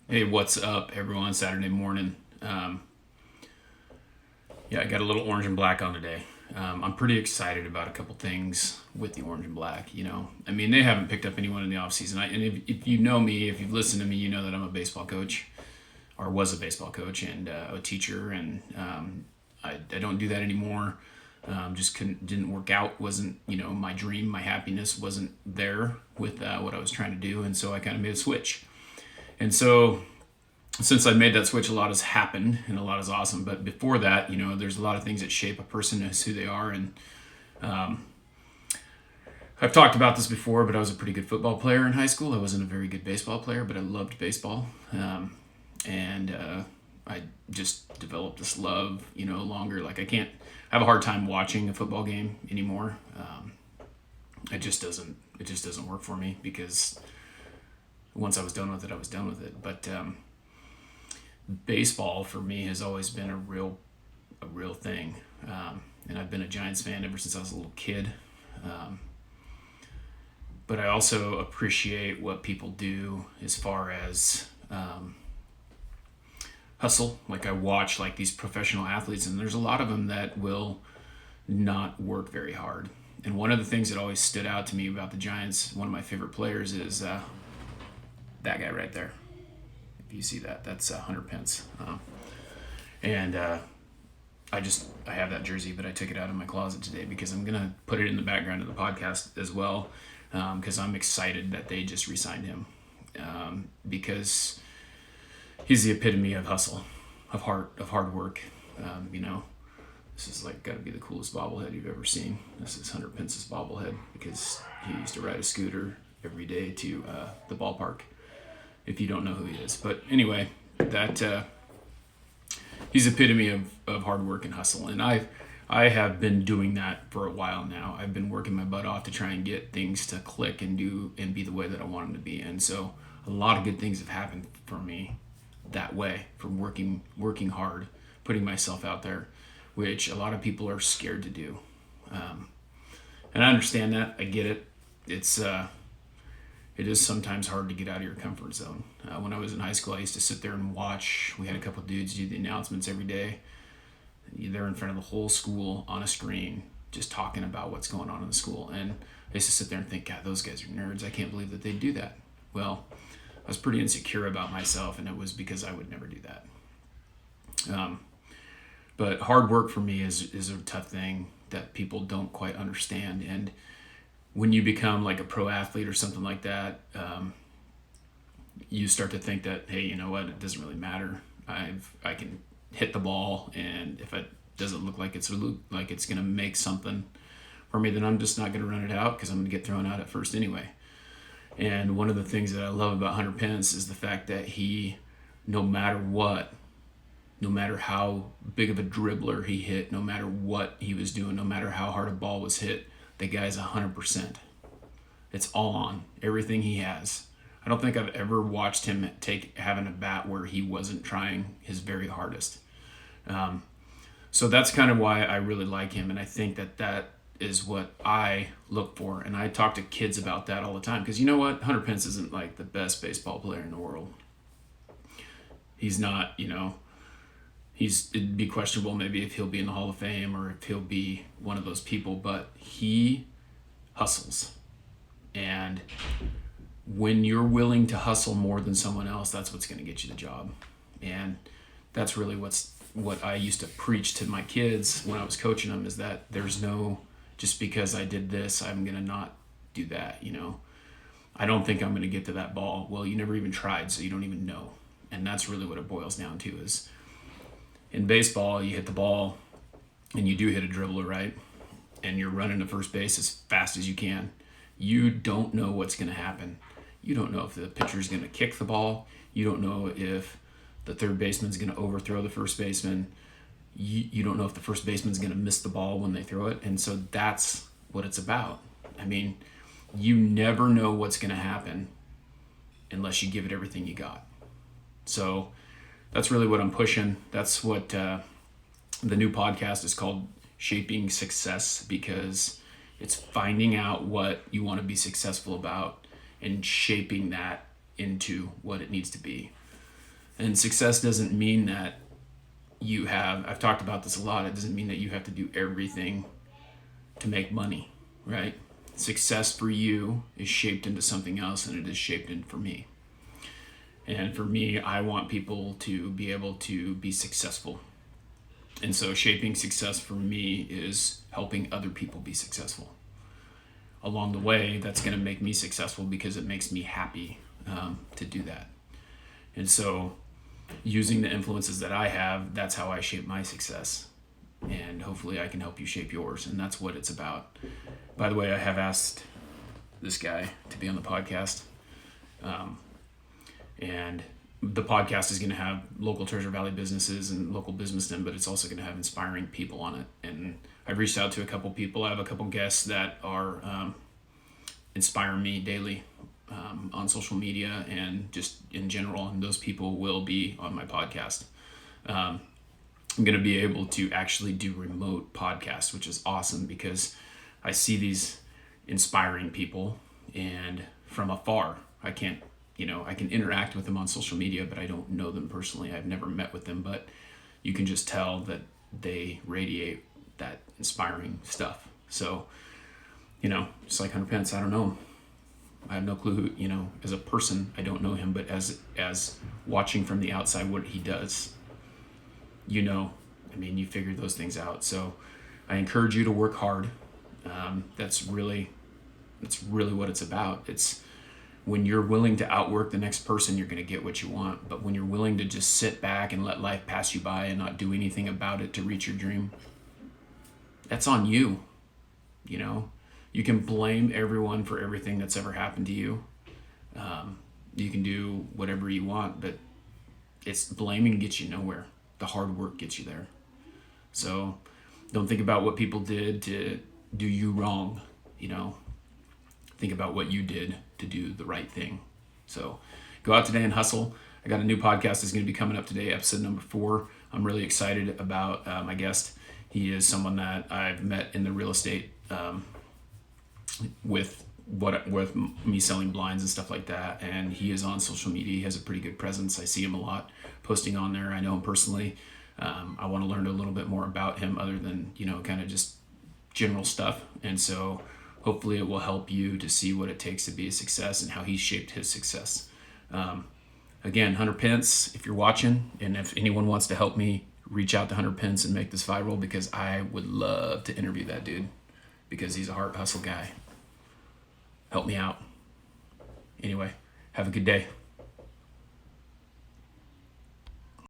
Hey, what's up, everyone? Saturday morning. I got a little orange and black on today. I'm pretty excited about a couple things with the orange and black. They haven't picked up anyone in the offseason. And if you know me, if you've listened to me, you know that I'm a baseball coach, or was a baseball coach, and a teacher. And I don't do that anymore. Just didn't work out. Wasn't my dream, my happiness wasn't there with what I was trying to do, and so I kind of made a switch. And so since I made that switch, a lot has happened and a lot is awesome. But before that, there's a lot of things that shape a person as who they are. And I've talked about this before, but I was a pretty good football player in high school. I wasn't a very good baseball player, but I loved baseball. And I just developed this love, longer. Like I have a hard time watching a football game anymore. It just doesn't work for me because once I was done with it, I was done with it. But baseball for me has always been a real thing, and I've been a Giants fan ever since I was a little kid. But I also appreciate what people do as far as hustle. Like I watch like these professional athletes, and there's a lot of them that will not work very hard. And one of the things that always stood out to me about the Giants, one of my favorite players, is that guy right there. If you see that, that's Pence. And I have that jersey, but I took it out of my closet today because I'm going to put it in the background of the podcast as well, because I'm excited that they just re-signed him, because he's the epitome of hustle, of hard work. This is like got to be the coolest bobblehead you've ever seen. This is Hunter Pence's bobblehead because he used to ride a scooter every day to the ballpark, if you don't know who he is. But anyway, that he's epitome of hard work and hustle. And I have been doing that for a while now. I've been working my butt off to try and get things to click and do and be the way that I want them to be. And so a lot of good things have happened for me that way, from working hard, putting myself out there, which a lot of people are scared to do. And I understand that. I get it. It is sometimes hard to get out of your comfort zone. When I was in high school, I used to sit there and watch. We had a couple dudes do the announcements every day. They're in front of the whole school on a screen, just talking about what's going on in the school. And I used to sit there and think, God, those guys are nerds. I can't believe that they do that. Well, I was pretty insecure about myself, and it was because I would never do that. But hard work for me is a tough thing that people don't quite understand. And when you become like a pro athlete or something like that, you start to think that, hey, you know what, it doesn't really matter. I can hit the ball, and if it doesn't look like it's going to make something for me, then I'm just not going to run it out because I'm going to get thrown out at first anyway. And one of the things that I love about Hunter Pence is the fact that he, no matter what, no matter how big of a dribbler he hit, no matter what he was doing, no matter how hard a ball was hit, the guy's 100%. It's all on. Everything he has. I don't think I've ever watched him having a bat where he wasn't trying his very hardest. So that's kind of why I really like him, and I think that is what I look for. And I talk to kids about that all the time, because you know what? Hunter Pence isn't like the best baseball player in the world. He's not, it'd be questionable maybe if he'll be in the Hall of Fame or if he'll be one of those people, but he hustles. And when you're willing to hustle more than someone else, that's what's going to get you the job. And that's really what I used to preach to my kids when I was coaching them, is that there's no, just because I did this, I'm going to not do that. I don't think I'm going to get to that ball. Well, you never even tried, so you don't even know. And that's really what it boils down to. Is in baseball, you hit the ball and you do hit a dribbler, right? And you're running to first base as fast as you can. You don't know what's going to happen. You don't know if the pitcher's going to kick the ball. You don't know if the third baseman's going to overthrow the first baseman. You don't know if the first baseman's going to miss the ball when they throw it. And so that's what it's about. You never know what's going to happen unless you give it everything you got. So that's really what I'm pushing. That's what the new podcast is called, Shaping Success, because it's finding out what you want to be successful about and shaping that into what it needs to be. And success doesn't mean that I've talked about this a lot, it doesn't mean that you have to do everything to make money, right? Success for you is shaped into something else than it is shaped in for me. And for me, I want people to be able to be successful. And so shaping success for me is helping other people be successful. Along the way, that's going to make me successful because it makes me happy to do that. And so using the influences that I have, that's how I shape my success. And hopefully I can help you shape yours. And that's what it's about. By the way, I have asked this guy to be on the podcast. And the podcast is going to have local Treasure Valley businesses and local businessmen, but it's also going to have inspiring people on it. And I've reached out to a couple people. I have a couple guests that are inspire me daily on social media and just in general. And those people will be on my podcast. I'm going to be able to actually do remote podcasts, which is awesome because I see these inspiring people, and from afar, I can interact with them on social media, but I don't know them personally. I've never met with them, but you can just tell that they radiate that inspiring stuff. So, just like Hunter Pence, I don't know him. I have no clue who, as a person, I don't know him, but as watching from the outside what he does, you figure those things out. So I encourage you to work hard. That's really what it's about. It's when you're willing to outwork the next person, you're going to get what you want. But when you're willing to just sit back and let life pass you by and not do anything about it to reach your dream, that's on you. You can blame everyone for everything that's ever happened to you. You can do whatever you want, but blaming gets you nowhere. The hard work gets you there. So don't think about what people did to do you wrong. Think about what you did to do the right thing. So go out today and hustle. I got a new podcast that's going to be coming up today, episode number 4. I'm really excited about my guest. He is someone that I've met in the real estate with me selling blinds and stuff like that. And he is on social media. He has a pretty good presence. I see him a lot posting on there. I know him personally. I want to learn a little bit more about him other than, kind of just general stuff. And so hopefully it will help you to see what it takes to be a success and how he shaped his success. Again, Hunter Pence, if you're watching, and if anyone wants to help me, reach out to Hunter Pence and make this viral, because I would love to interview that dude because he's a heart hustle guy. Help me out. Anyway, have a good day.